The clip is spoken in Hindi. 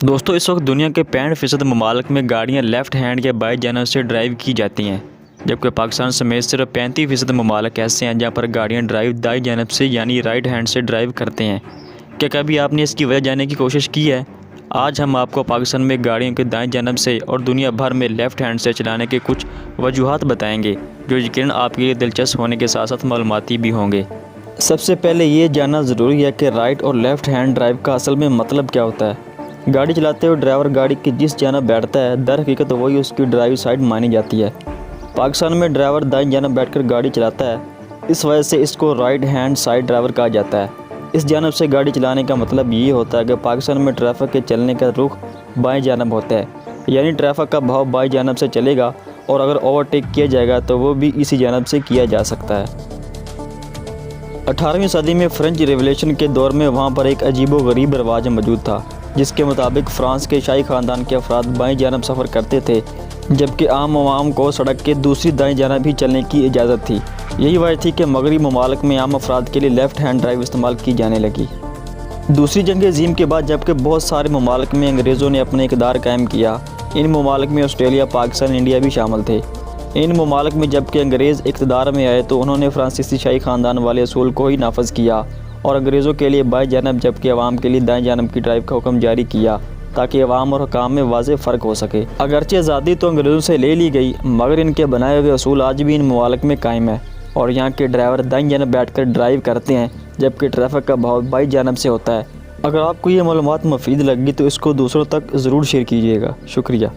दोस्तों इस वक्त दुनिया के 65% ममालिक में गाड़ियाँ लेफ़्ट हैंड या बाएं जानब से ड्राइव की जाती हैं, जबकि पाकिस्तान समेत सिर्फ 35% ममालिक ऐसे हैं जहाँ पर गाड़ियाँ ड्राइव दाएं जानब से यानी राइट हैंड से ड्राइव करते हैं। क्या कभी आपने इसकी वजह जानने की कोशिश की है? आज हम आपको पाकिस्तान में गाड़ियों के दाएं जानब से और दुनिया भर में लेफ़्ट हैंड से चलाने के कुछ वजूहात बताएंगे, जो यकीनन आपके लिए दिलचस्प होने के साथ साथ मालूमाती भी होंगे। सबसे पहले ये जानना ज़रूरी है कि राइट और लेफ़्ट हैंड ड्राइव का असल में मतलब क्या होता है। गाड़ी चलाते हुए ड्राइवर गाड़ी की जिस जानब बैठता है, दर हकीकत वही उसकी ड्राइव साइड मानी जाती है। पाकिस्तान में ड्राइवर दाईं जानब बैठकर गाड़ी चलाता है, इस वजह से इसको राइट हैंड साइड ड्राइवर कहा जाता है। इस जानब से गाड़ी चलाने का मतलब ये होता है कि पाकिस्तान में ट्रैफिक के चलने का रुख बाएं जानब होता है, यानी ट्रैफिक का बहाव बाएं जानब से चलेगा और अगर ओवरटेक किया जाएगा तो वो भी इसी जानब से किया जा सकता है। 18वीं सदी में फ्रेंच रिवॉल्यूशन के दौर में वहाँ पर एक अजीबोगरीब रिवाज मौजूद था, जिसके मुताबिक फ्रांस के शाही ख़ानदान के अफराद बाएं जानब सफ़र करते थे, जबकि आम आवाम को सड़क के दूसरी दाएं जानब ही चलने की इजाज़त थी। यही वजह थी कि मगरबी ममालिक में आम अफराद के लिए लेफ़्ट हैंड ड्राइव इस्तेमाल की जाने लगी। दूसरी जंग अज़ीम के बाद जबकि बहुत सारे ममालिक में अंग्रेज़ों ने अपना इक़्तिदार कायम किया, इन ममालिक में ऑस्ट्रेलिया, पाकिस्तान, इंडिया भी शामिल थे। इन ममालिक में जबकि अंग्रेज़ इक़्तिदार में आए तो उन्होंने फ्रांसीसी शाही ख़ानदान वाले असूल को ही नाफज़ किया और अंग्रेज़ों के लिए बाएं जानब जबकि अवाम के लिए दाएं जानब की ड्राइव का हुक्म जारी किया, ताकि अवाम और हुकाम में वाज़ेह फ़र्क हो सके। अगरचे आज़ादी तो अंग्रेज़ों से ले ली गई, मगर इनके बनाए हुए असूल आज भी इन ममालिक में कायम है और यहाँ के ड्राइवर दाईं जानब बैठकर ड्राइव करते हैं, जबकि ट्रैफिक का बहाव बाईं जानब से होता है। अगर आपको ये मालूमात मुफीद लगी तो इसको दूसरों तक ज़रूर शेयर कीजिएगा। शुक्रिया।